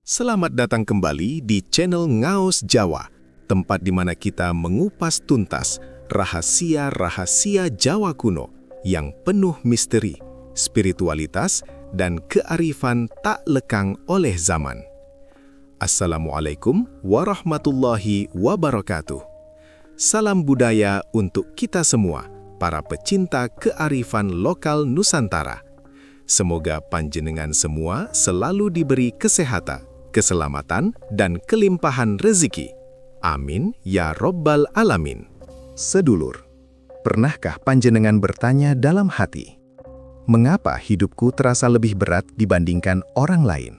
Selamat datang kembali di channel Ngaos Jawa, tempat di mana kita mengupas tuntas rahasia-rahasia Jawa kuno yang penuh misteri, spiritualitas, dan kearifan tak lekang oleh zaman. Assalamualaikum warahmatullahi wabarakatuh. Salam budaya untuk kita semua, para pecinta kearifan lokal Nusantara. Semoga panjenengan semua selalu diberi kesehatan, keselamatan, dan kelimpahan rezeki. Amin ya Rabbal Alamin. Sedulur, pernahkah panjenengan bertanya dalam hati, mengapa hidupku terasa lebih berat dibandingkan orang lain?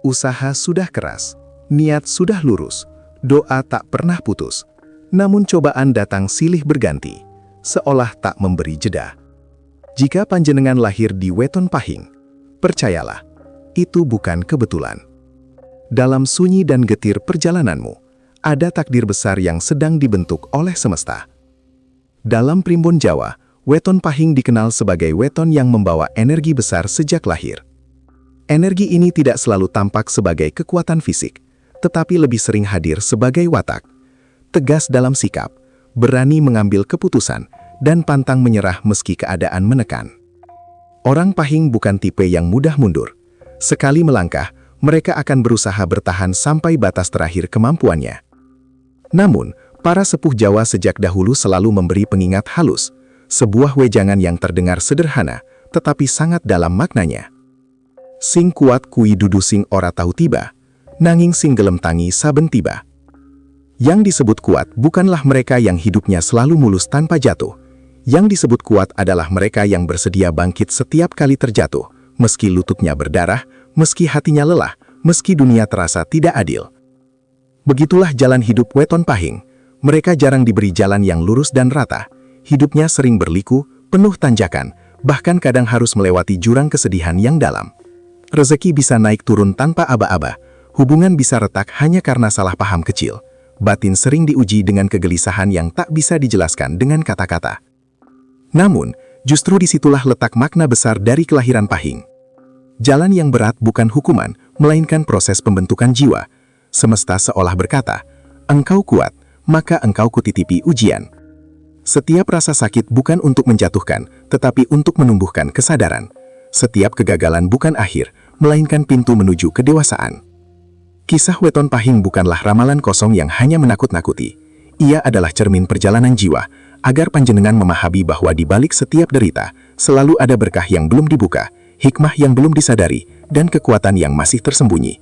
Usaha sudah keras, niat sudah lurus, doa tak pernah putus, namun cobaan datang silih berganti, seolah tak memberi jeda. Jika panjenengan lahir di Weton Pahing, percayalah, itu bukan kebetulan. Dalam sunyi dan getir perjalananmu, ada takdir besar yang sedang dibentuk oleh semesta. Dalam primbon Jawa, Weton Pahing dikenal sebagai weton yang membawa energi besar sejak lahir. Energi ini tidak selalu tampak sebagai kekuatan fisik, tetapi lebih sering hadir sebagai watak. Tegas dalam sikap, berani mengambil keputusan, dan pantang menyerah meski keadaan menekan. Orang Pahing bukan tipe yang mudah mundur. Sekali melangkah, mereka akan berusaha bertahan sampai batas terakhir kemampuannya. Namun, para sepuh Jawa sejak dahulu selalu memberi pengingat halus, sebuah wejangan yang terdengar sederhana, tetapi sangat dalam maknanya. Sing kuat kui dudu sing ora tahu tiba, nanging sing gelem tangi saben tiba. Yang disebut kuat bukanlah mereka yang hidupnya selalu mulus tanpa jatuh. Yang disebut kuat adalah mereka yang bersedia bangkit setiap kali terjatuh, meski lututnya berdarah, meski hatinya lelah, meski dunia terasa tidak adil. Begitulah jalan hidup Weton Pahing. Mereka jarang diberi jalan yang lurus dan rata. Hidupnya sering berliku, penuh tanjakan, bahkan kadang harus melewati jurang kesedihan yang dalam. Rezeki bisa naik turun tanpa aba-aba. Hubungan bisa retak hanya karena salah paham kecil. Batin sering diuji dengan kegelisahan yang tak bisa dijelaskan dengan kata-kata. Namun, justru disitulah letak makna besar dari kelahiran Pahing. Jalan yang berat bukan hukuman, melainkan proses pembentukan jiwa. Semesta seolah berkata, engkau kuat, maka engkau kutitipi ujian. Setiap rasa sakit bukan untuk menjatuhkan, tetapi untuk menumbuhkan kesadaran. Setiap kegagalan bukan akhir, melainkan pintu menuju kedewasaan. Kisah Weton Pahing bukanlah ramalan kosong yang hanya menakut-nakuti. Ia adalah cermin perjalanan jiwa, agar panjenengan memahami bahwa di balik setiap derita, selalu ada berkah yang belum dibuka, hikmah yang belum disadari, dan kekuatan yang masih tersembunyi.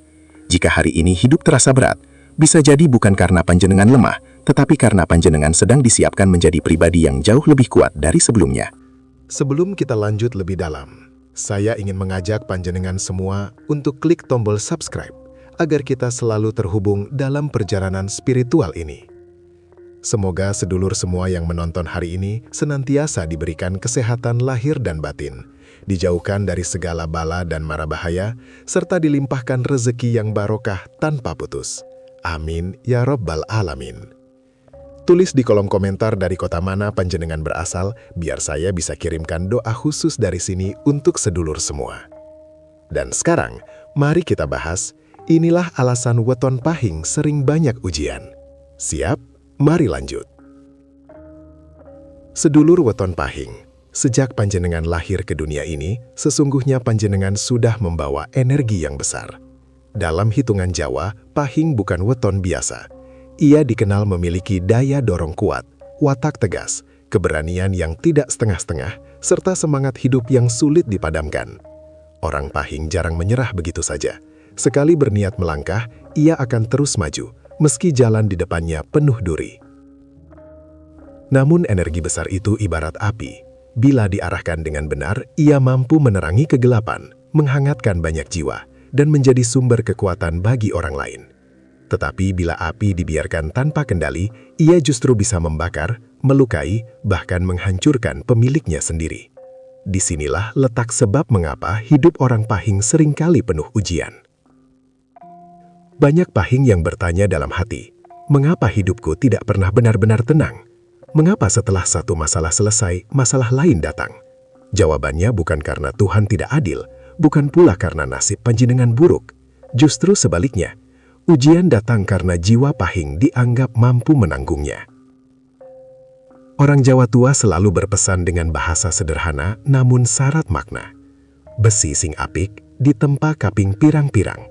Jika hari ini hidup terasa berat, bisa jadi bukan karena panjenengan lemah, tetapi karena panjenengan sedang disiapkan menjadi pribadi yang jauh lebih kuat dari sebelumnya. Sebelum kita lanjut lebih dalam, saya ingin mengajak panjenengan semua untuk klik tombol subscribe, agar kita selalu terhubung dalam perjalanan spiritual ini. Semoga sedulur semua yang menonton hari ini senantiasa diberikan kesehatan lahir dan batin, dijauhkan dari segala bala dan mara bahaya, serta dilimpahkan rezeki yang barokah tanpa putus. Amin ya Rabbal Alamin. Tulis di kolom komentar dari kota mana panjenengan berasal, biar saya bisa kirimkan doa khusus dari sini untuk sedulur semua. Dan sekarang, mari kita bahas, inilah alasan Weton Pahing sering banyak ujian. Siap? Mari lanjut. Sedulur Weton Pahing, sejak panjenengan lahir ke dunia ini, sesungguhnya panjenengan sudah membawa energi yang besar. Dalam hitungan Jawa, Pahing bukan weton biasa. Ia dikenal memiliki daya dorong kuat, watak tegas, keberanian yang tidak setengah-setengah, serta semangat hidup yang sulit dipadamkan. Orang Pahing jarang menyerah begitu saja. Sekali berniat melangkah, ia akan terus maju, meski jalan di depannya penuh duri. Namun energi besar itu ibarat api. Bila diarahkan dengan benar, ia mampu menerangi kegelapan, menghangatkan banyak jiwa, dan menjadi sumber kekuatan bagi orang lain. Tetapi bila api dibiarkan tanpa kendali, ia justru bisa membakar, melukai, bahkan menghancurkan pemiliknya sendiri. Disinilah letak sebab mengapa hidup orang Pahing seringkali penuh ujian. Banyak Pahing yang bertanya dalam hati, mengapa hidupku tidak pernah benar-benar tenang? Mengapa setelah satu masalah selesai, masalah lain datang? Jawabannya bukan karena Tuhan tidak adil, bukan pula karena nasib panjenengan buruk. Justru sebaliknya, ujian datang karena jiwa Pahing dianggap mampu menanggungnya. Orang Jawa tua selalu berpesan dengan bahasa sederhana namun syarat makna. Besi sing apik ditempa kaping pirang-pirang.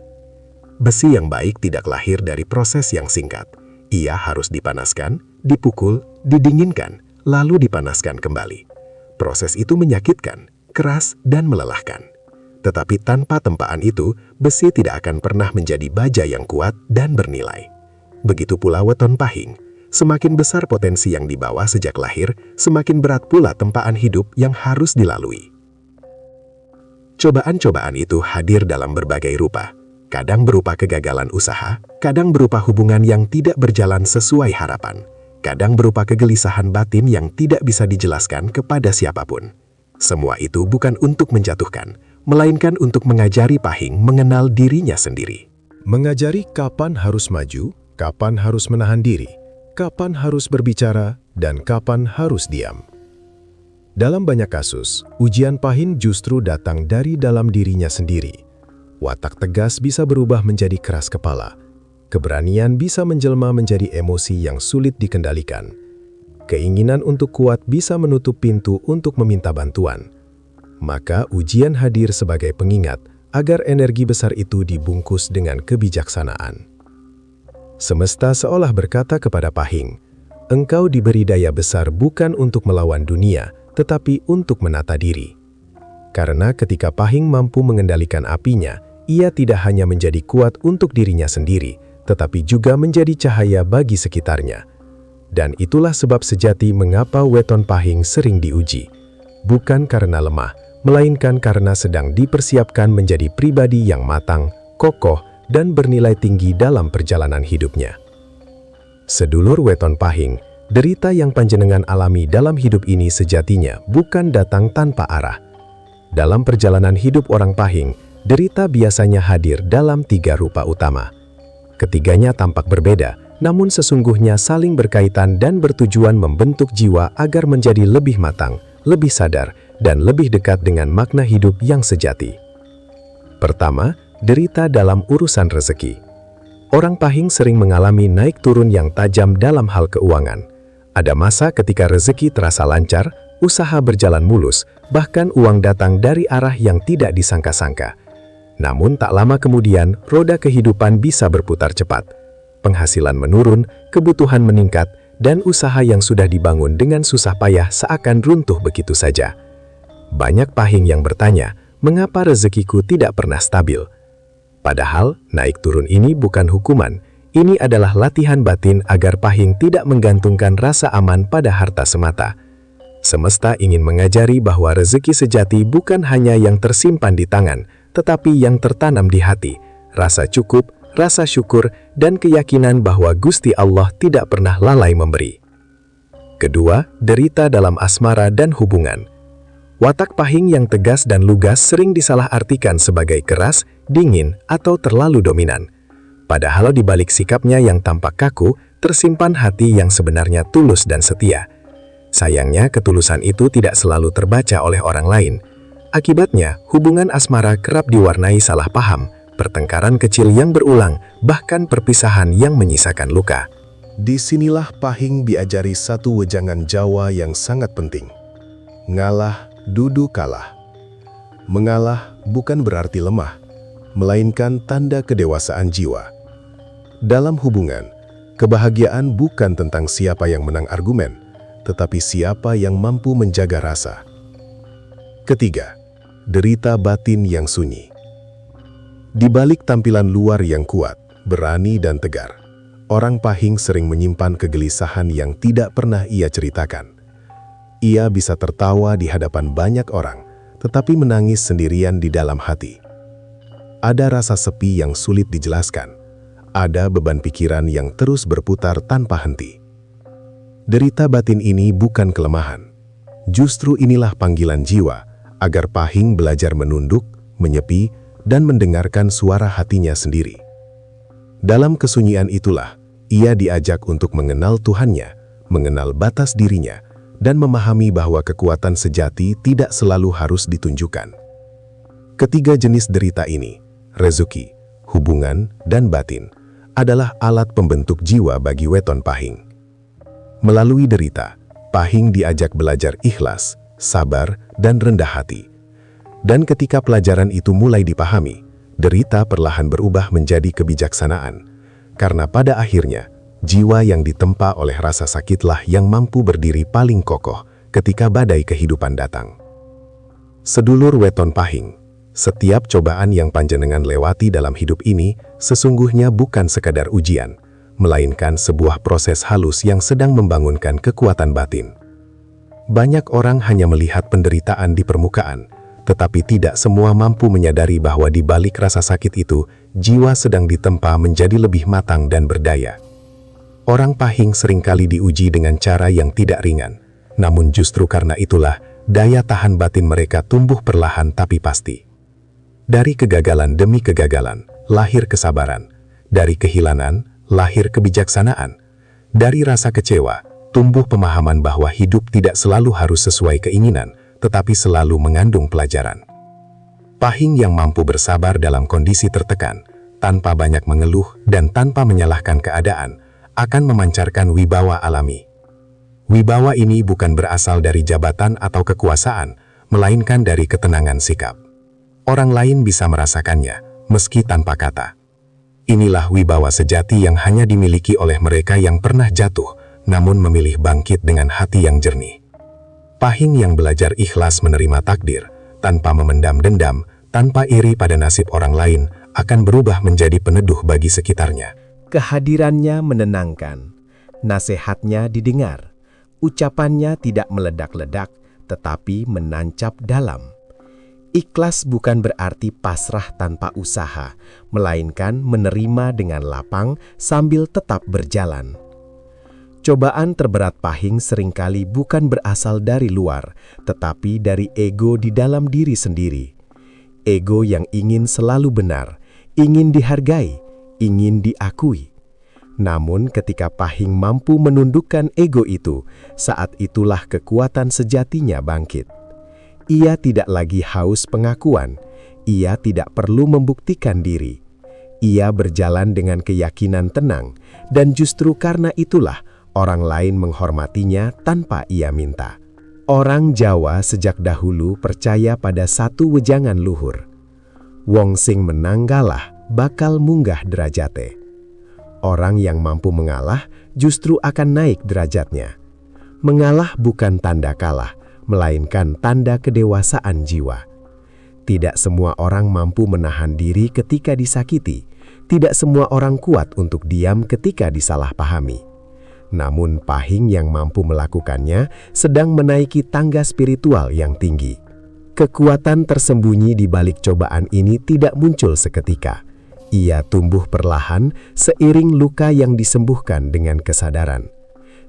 Besi yang baik tidak lahir dari proses yang singkat. Ia harus dipanaskan, dipukul, didinginkan, lalu dipanaskan kembali. Proses itu menyakitkan, keras, dan melelahkan. Tetapi tanpa tempaan itu, besi tidak akan pernah menjadi baja yang kuat dan bernilai. Begitu pula weton Pahing. Semakin besar potensi yang dibawa sejak lahir, semakin berat pula tempaan hidup yang harus dilalui. Cobaan-cobaan itu hadir dalam berbagai rupa. Kadang berupa kegagalan usaha, kadang berupa hubungan yang tidak berjalan sesuai harapan, kadang berupa kegelisahan batin yang tidak bisa dijelaskan kepada siapapun. Semua itu bukan untuk menjatuhkan, melainkan untuk mengajari Pahing mengenal dirinya sendiri. Mengajari kapan harus maju, kapan harus menahan diri, kapan harus berbicara, dan kapan harus diam. Dalam banyak kasus, ujian Pahing justru datang dari dalam dirinya sendiri. Watak tegas bisa berubah menjadi keras kepala. Keberanian bisa menjelma menjadi emosi yang sulit dikendalikan. Keinginan untuk kuat bisa menutup pintu untuk meminta bantuan. Maka ujian hadir sebagai pengingat agar energi besar itu dibungkus dengan kebijaksanaan. Semesta seolah berkata kepada Pahing, "Engkau diberi daya besar bukan untuk melawan dunia, tetapi untuk menata diri." Karena ketika Pahing mampu mengendalikan apinya, ia tidak hanya menjadi kuat untuk dirinya sendiri, tetapi juga menjadi cahaya bagi sekitarnya. Dan itulah sebab sejati mengapa weton Pahing sering diuji. Bukan karena lemah, melainkan karena sedang dipersiapkan menjadi pribadi yang matang, kokoh, dan bernilai tinggi dalam perjalanan hidupnya. Sedulur weton Pahing, derita yang panjenengan alami dalam hidup ini sejatinya bukan datang tanpa arah. Dalam perjalanan hidup orang Pahing, derita biasanya hadir dalam 3 rupa utama. Ketiganya tampak berbeda, namun sesungguhnya saling berkaitan dan bertujuan membentuk jiwa agar menjadi lebih matang, lebih sadar, dan lebih dekat dengan makna hidup yang sejati. Pertama, derita dalam urusan rezeki. Orang Pahing sering mengalami naik turun yang tajam dalam hal keuangan. Ada masa ketika rezeki terasa lancar, usaha berjalan mulus, bahkan uang datang dari arah yang tidak disangka-sangka. Namun tak lama kemudian, roda kehidupan bisa berputar cepat. Penghasilan menurun, kebutuhan meningkat, dan usaha yang sudah dibangun dengan susah payah seakan runtuh begitu saja. Banyak Pahing yang bertanya, mengapa rezekiku tidak pernah stabil? Padahal, naik turun ini bukan hukuman. Ini adalah latihan batin agar Pahing tidak menggantungkan rasa aman pada harta semata. Semesta ingin mengajari bahwa rezeki sejati bukan hanya yang tersimpan di tangan, tetapi yang tertanam di hati, rasa cukup, rasa syukur, dan keyakinan bahwa Gusti Allah tidak pernah lalai memberi. Kedua, derita dalam asmara dan hubungan. Watak Pahing yang tegas dan lugas sering disalahartikan sebagai keras, dingin, atau terlalu dominan. Padahal di balik sikapnya yang tampak kaku, tersimpan hati yang sebenarnya tulus dan setia. Sayangnya, ketulusan itu tidak selalu terbaca oleh orang lain. Akibatnya, hubungan asmara kerap diwarnai salah paham, pertengkaran kecil yang berulang, bahkan perpisahan yang menyisakan luka. Disinilah Pahing diajari satu wejangan Jawa yang sangat penting. Ngalah, dudu kalah. Mengalah bukan berarti lemah, melainkan tanda kedewasaan jiwa. Dalam hubungan, kebahagiaan bukan tentang siapa yang menang argumen, tetapi siapa yang mampu menjaga rasa. Ketiga, derita batin yang sunyi. Di balik tampilan luar yang kuat, berani dan tegar, orang Pahing sering menyimpan kegelisahan yang tidak pernah ia ceritakan. Ia bisa tertawa di hadapan banyak orang, tetapi menangis sendirian di dalam hati. Ada rasa sepi yang sulit dijelaskan. Ada beban pikiran yang terus berputar tanpa henti. Derita batin ini bukan kelemahan. Justru inilah panggilan jiwa agar Pahing belajar menunduk, menyepi, dan mendengarkan suara hatinya sendiri. Dalam kesunyian itulah, ia diajak untuk mengenal Tuhannya, mengenal batas dirinya, dan memahami bahwa kekuatan sejati tidak selalu harus ditunjukkan. Ketiga jenis derita ini, rezeki, hubungan, dan batin, adalah alat pembentuk jiwa bagi weton pahing. Melalui derita, pahing diajak belajar ikhlas, sabar, dan rendah hati. Dan ketika pelajaran itu mulai dipahami, derita perlahan berubah menjadi kebijaksanaan, karena pada akhirnya, jiwa yang ditempa oleh rasa sakitlah yang mampu berdiri paling kokoh ketika badai kehidupan datang. Sedulur weton pahing, setiap cobaan yang panjenengan lewati dalam hidup ini sesungguhnya bukan sekadar ujian, melainkan sebuah proses halus yang sedang membangunkan kekuatan batin. Banyak orang hanya melihat penderitaan di permukaan, tetapi tidak semua mampu menyadari bahwa di balik rasa sakit itu, jiwa sedang ditempa menjadi lebih matang dan berdaya. Orang pahing seringkali diuji dengan cara yang tidak ringan, namun justru karena itulah daya tahan batin mereka tumbuh perlahan tapi pasti. Dari kegagalan demi kegagalan, lahir kesabaran. Dari kehilangan, lahir kebijaksanaan. Dari rasa kecewa, tumbuh pemahaman bahwa hidup tidak selalu harus sesuai keinginan, tetapi selalu mengandung pelajaran. Pahing yang mampu bersabar dalam kondisi tertekan, tanpa banyak mengeluh dan tanpa menyalahkan keadaan, akan memancarkan wibawa alami. Wibawa ini bukan berasal dari jabatan atau kekuasaan, melainkan dari ketenangan sikap. Orang lain bisa merasakannya, meski tanpa kata. Inilah wibawa sejati yang hanya dimiliki oleh mereka yang pernah jatuh, namun memilih bangkit dengan hati yang jernih. Pahing yang belajar ikhlas menerima takdir, tanpa memendam dendam, tanpa iri pada nasib orang lain, akan berubah menjadi peneduh bagi sekitarnya. Kehadirannya menenangkan, nasihatnya didengar, ucapannya tidak meledak-ledak, tetapi menancap dalam. Ikhlas bukan berarti pasrah tanpa usaha, melainkan menerima dengan lapang sambil tetap berjalan. Cobaan terberat Pahing seringkali bukan berasal dari luar, tetapi dari ego di dalam diri sendiri. Ego yang ingin selalu benar, ingin dihargai, ingin diakui. Namun ketika Pahing mampu menundukkan ego itu, saat itulah kekuatan sejatinya bangkit. Ia tidak lagi haus pengakuan, ia tidak perlu membuktikan diri. Ia berjalan dengan keyakinan tenang, dan justru karena itulah orang lain menghormatinya tanpa ia minta. Orang Jawa sejak dahulu percaya pada satu wejangan luhur. Wong sing menang kalah bakal munggah derajate. Orang yang mampu mengalah justru akan naik derajatnya. Mengalah bukan tanda kalah, melainkan tanda kedewasaan jiwa. Tidak semua orang mampu menahan diri ketika disakiti. Tidak semua orang kuat untuk diam ketika disalahpahami. Namun Pahing yang mampu melakukannya sedang menaiki tangga spiritual yang tinggi. Kekuatan tersembunyi di balik cobaan ini tidak muncul seketika. Ia tumbuh perlahan seiring luka yang disembuhkan dengan kesadaran.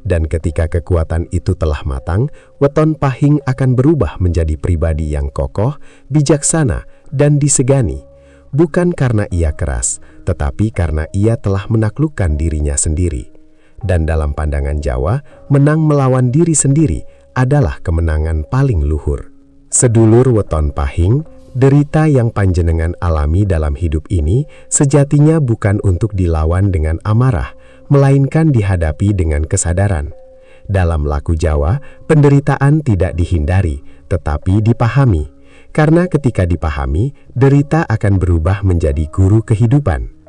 Dan ketika kekuatan itu telah matang, weton Pahing akan berubah menjadi pribadi yang kokoh, bijaksana, dan disegani. Bukan karena ia keras, tetapi karena ia telah menaklukkan dirinya sendiri. Dan dalam pandangan Jawa, menang melawan diri sendiri adalah kemenangan paling luhur. Sedulur weton Pahing, derita yang panjenengan alami dalam hidup ini sejatinya bukan untuk dilawan dengan amarah, melainkan dihadapi dengan kesadaran. Dalam laku Jawa, penderitaan tidak dihindari, tetapi dipahami. Karena ketika dipahami, derita akan berubah menjadi guru kehidupan.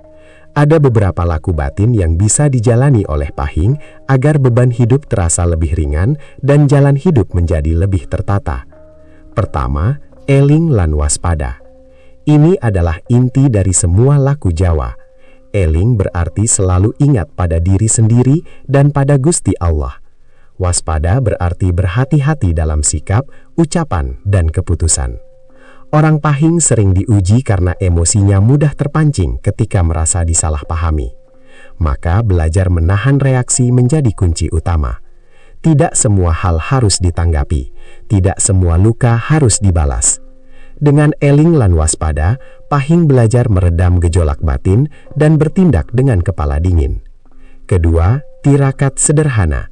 Ada beberapa laku batin yang bisa dijalani oleh Pahing agar beban hidup terasa lebih ringan dan jalan hidup menjadi lebih tertata. Pertama, eling lan waspada. Ini adalah inti dari semua laku Jawa. Eling berarti selalu ingat pada diri sendiri dan pada Gusti Allah. Waspada berarti berhati-hati dalam sikap, ucapan, dan keputusan. Orang Pahing sering diuji karena emosinya mudah terpancing ketika merasa disalahpahami. Maka belajar menahan reaksi menjadi kunci utama. Tidak semua hal harus ditanggapi, tidak semua luka harus dibalas. Dengan eling lan waspada, Pahing belajar meredam gejolak batin dan bertindak dengan kepala dingin. Kedua, tirakat sederhana.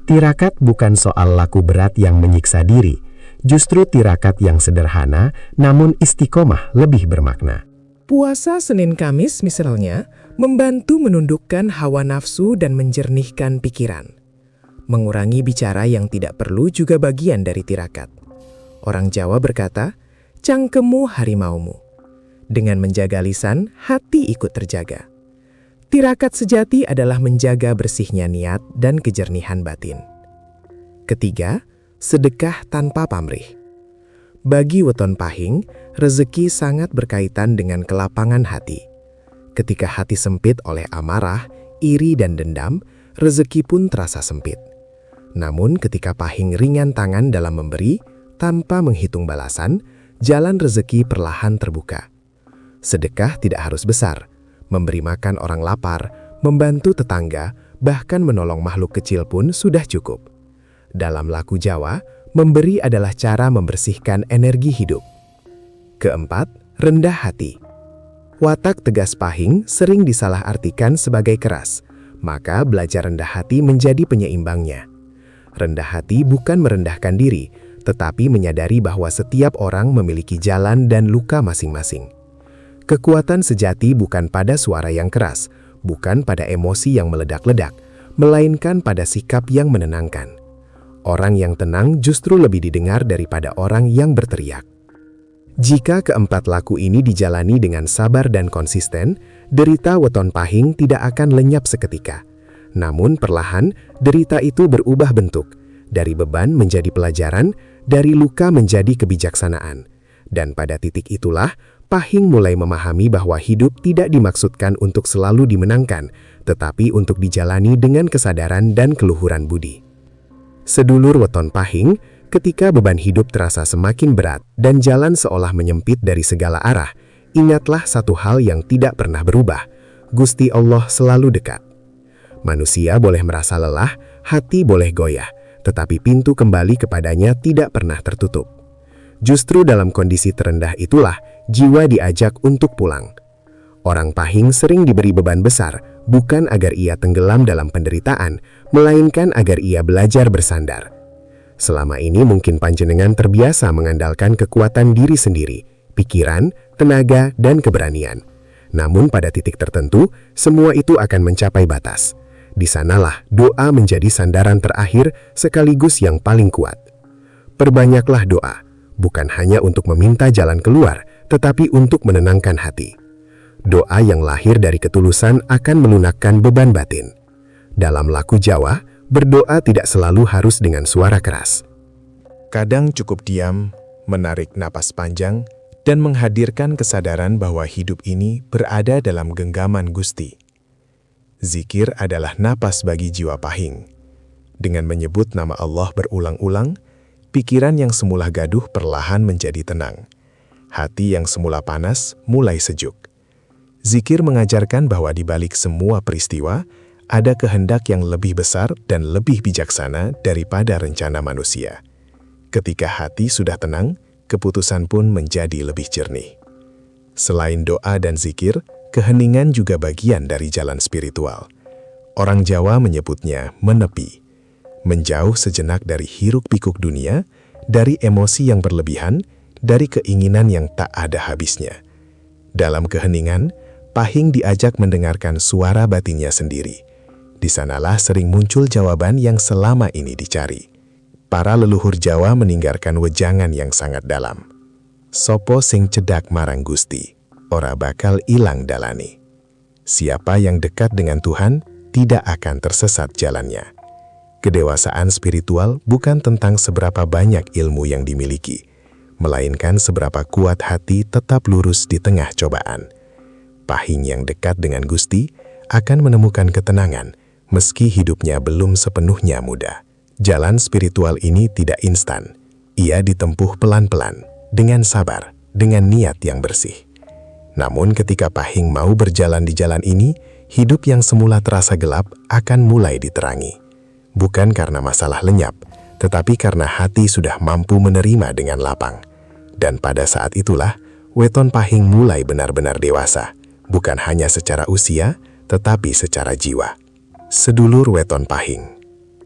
Tirakat bukan soal laku berat yang menyiksa diri, justru tirakat yang sederhana namun istiqomah lebih bermakna. Puasa Senin Kamis misalnya membantu menundukkan hawa nafsu dan menjernihkan pikiran. Mengurangi bicara yang tidak perlu juga bagian dari tirakat. Orang Jawa berkata, "Cangkemmu harimaumu." Dengan menjaga lisan, hati ikut terjaga. Tirakat sejati adalah menjaga bersihnya niat dan kejernihan batin. Ketiga, sedekah tanpa pamrih. Bagi weton pahing, rezeki sangat berkaitan dengan kelapangan hati. Ketika hati sempit oleh amarah, iri dan dendam, rezeki pun terasa sempit. Namun ketika pahing ringan tangan dalam memberi, tanpa menghitung balasan, jalan rezeki perlahan terbuka. Sedekah tidak harus besar, memberi makan orang lapar, membantu tetangga, bahkan menolong makhluk kecil pun sudah cukup. Dalam laku Jawa, memberi adalah cara membersihkan energi hidup. Keempat, rendah hati. Watak tegas pahing sering disalahartikan sebagai keras, maka belajar rendah hati menjadi penyeimbangnya. Rendah hati bukan merendahkan diri, tetapi menyadari bahwa setiap orang memiliki jalan dan luka masing-masing. Kekuatan sejati bukan pada suara yang keras, bukan pada emosi yang meledak-ledak, melainkan pada sikap yang menenangkan. Orang yang tenang justru lebih didengar daripada orang yang berteriak. Jika keempat laku ini dijalani dengan sabar dan konsisten, derita weton pahing tidak akan lenyap seketika. Namun perlahan, derita itu berubah bentuk, dari beban menjadi pelajaran, dari luka menjadi kebijaksanaan. Dan pada titik itulah, pahing mulai memahami bahwa hidup tidak dimaksudkan untuk selalu dimenangkan, tetapi untuk dijalani dengan kesadaran dan keluhuran budi. Sedulur weton pahing, ketika beban hidup terasa semakin berat dan jalan seolah menyempit dari segala arah, ingatlah satu hal yang tidak pernah berubah, Gusti Allah selalu dekat. Manusia boleh merasa lelah, hati boleh goyah, tetapi pintu kembali kepadanya tidak pernah tertutup. Justru dalam kondisi terendah itulah jiwa diajak untuk pulang. Orang pahing sering diberi beban besar, bukan agar ia tenggelam dalam penderitaan, melainkan agar ia belajar bersandar. Selama ini mungkin panjenengan terbiasa mengandalkan kekuatan diri sendiri, pikiran, tenaga, dan keberanian. Namun pada titik tertentu, semua itu akan mencapai batas. Di sanalah doa menjadi sandaran terakhir sekaligus yang paling kuat. Perbanyaklah doa, bukan hanya untuk meminta jalan keluar, tetapi untuk menenangkan hati. Doa yang lahir dari ketulusan akan melunakkan beban batin. Dalam laku Jawa, berdoa tidak selalu harus dengan suara keras. Kadang cukup diam, menarik napas panjang, dan menghadirkan kesadaran bahwa hidup ini berada dalam genggaman Gusti. Zikir adalah napas bagi jiwa pahing. Dengan menyebut nama Allah berulang-ulang, pikiran yang semula gaduh perlahan menjadi tenang. Hati yang semula panas mulai sejuk. Zikir mengajarkan bahwa di balik semua peristiwa, ada kehendak yang lebih besar dan lebih bijaksana daripada rencana manusia. Ketika hati sudah tenang, keputusan pun menjadi lebih jernih. Selain doa dan zikir, keheningan juga bagian dari jalan spiritual. Orang Jawa menyebutnya menepi. Menjauh sejenak dari hiruk-pikuk dunia, dari emosi yang berlebihan, dari keinginan yang tak ada habisnya. Dalam keheningan, pahing diajak mendengarkan suara batinnya sendiri. Di sanalah sering muncul jawaban yang selama ini dicari. Para leluhur Jawa meninggalkan wejangan yang sangat dalam. Sopo sing cedak marang Gusti, ora bakal ilang dalani. Siapa yang dekat dengan Tuhan, tidak akan tersesat jalannya. Kedewasaan spiritual bukan tentang seberapa banyak ilmu yang dimiliki, melainkan seberapa kuat hati tetap lurus di tengah cobaan. Pahing yang dekat dengan Gusti akan menemukan ketenangan meski hidupnya belum sepenuhnya mudah. Jalan spiritual ini tidak instan. Ia ditempuh pelan-pelan, dengan sabar, dengan niat yang bersih. Namun ketika pahing mau berjalan di jalan ini, hidup yang semula terasa gelap akan mulai diterangi. Bukan karena masalah lenyap, tetapi karena hati sudah mampu menerima dengan lapang. Dan pada saat itulah, weton pahing mulai benar-benar dewasa. Bukan hanya secara usia, tetapi secara jiwa. Sedulur weton pahing,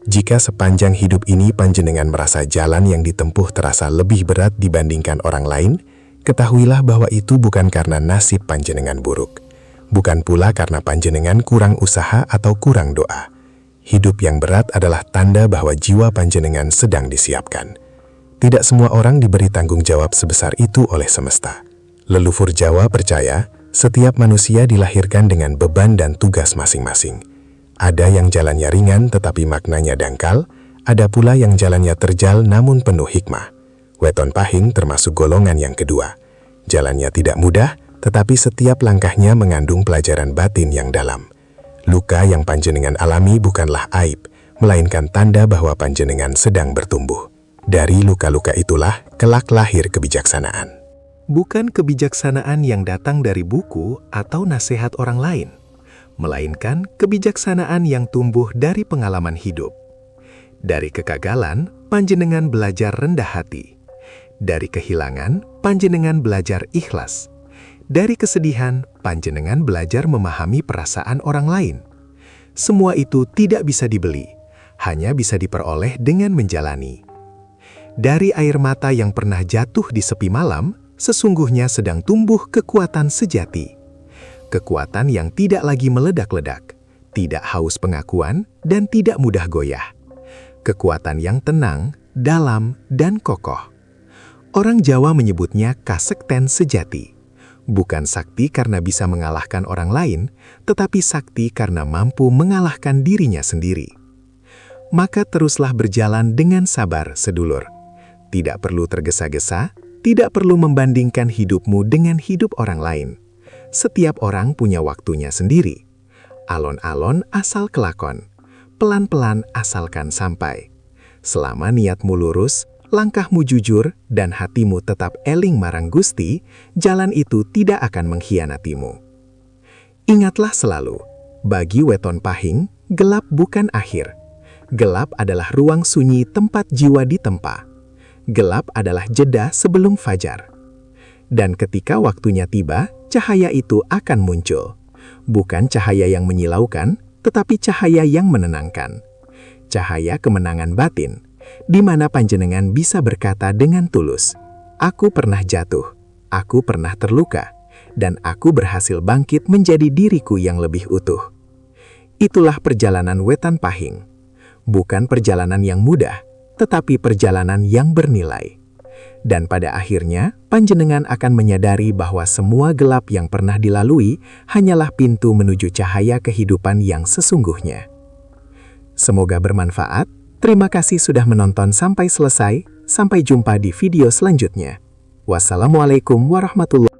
Jika sepanjang hidup ini panjenengan merasa jalan yang ditempuh terasa lebih berat dibandingkan orang lain, ketahuilah bahwa itu bukan karena nasib panjenengan buruk. Bukan pula karena panjenengan kurang usaha atau kurang doa. Hidup yang berat adalah tanda bahwa jiwa panjenengan sedang disiapkan. Tidak semua orang diberi tanggung jawab sebesar itu oleh semesta. Leluhur Jawa percaya, setiap manusia dilahirkan dengan beban dan tugas masing-masing. Ada yang jalannya ringan tetapi maknanya dangkal, ada pula yang jalannya terjal namun penuh hikmah. Weton Pahing termasuk golongan yang kedua. Jalannya tidak mudah, tetapi setiap langkahnya mengandung pelajaran batin yang dalam. Luka yang panjenengan alami bukanlah aib, melainkan tanda bahwa panjenengan sedang bertumbuh. Dari luka-luka itulah kelak lahir kebijaksanaan. Bukan kebijaksanaan yang datang dari buku atau nasihat orang lain, melainkan kebijaksanaan yang tumbuh dari pengalaman hidup. Dari kegagalan, panjenengan belajar rendah hati. Dari kehilangan, panjenengan belajar ikhlas. Dari kesedihan, panjenengan belajar memahami perasaan orang lain. Semua itu tidak bisa dibeli, hanya bisa diperoleh dengan menjalani. Dari air mata yang pernah jatuh di sepi malam, sesungguhnya sedang tumbuh kekuatan sejati. Kekuatan yang tidak lagi meledak-ledak, tidak haus pengakuan, dan tidak mudah goyah. Kekuatan yang tenang, dalam, dan kokoh. Orang Jawa menyebutnya kasekten sejati. Bukan sakti karena bisa mengalahkan orang lain, tetapi sakti karena mampu mengalahkan dirinya sendiri. Maka teruslah berjalan dengan sabar, sedulur. Tidak perlu tergesa-gesa, tidak perlu membandingkan hidupmu dengan hidup orang lain. Setiap orang punya waktunya sendiri. Alon-alon asal kelakon, pelan-pelan asalkan sampai. Selama niatmu lurus, langkahmu jujur, dan hatimu tetap eling marang Gusti, jalan itu tidak akan mengkhianatimu. Ingatlah selalu, bagi Weton Pahing, gelap bukan akhir. Gelap adalah ruang sunyi tempat jiwa ditempa. Gelap adalah jeda sebelum fajar. Dan ketika waktunya tiba, cahaya itu akan muncul. Bukan cahaya yang menyilaukan, tetapi cahaya yang menenangkan. Cahaya kemenangan batin, di mana panjenengan bisa berkata dengan tulus, "Aku pernah jatuh, aku pernah terluka, dan aku berhasil bangkit menjadi diriku yang lebih utuh." Itulah perjalanan Weton Pahing. Bukan perjalanan yang mudah, tetapi perjalanan yang bernilai. Dan pada akhirnya, panjenengan akan menyadari bahwa semua gelap yang pernah dilalui hanyalah pintu menuju cahaya kehidupan yang sesungguhnya. Semoga bermanfaat. Terima kasih sudah menonton sampai selesai. Sampai jumpa di video selanjutnya. Wassalamualaikum warahmatullahi wabarakatuh.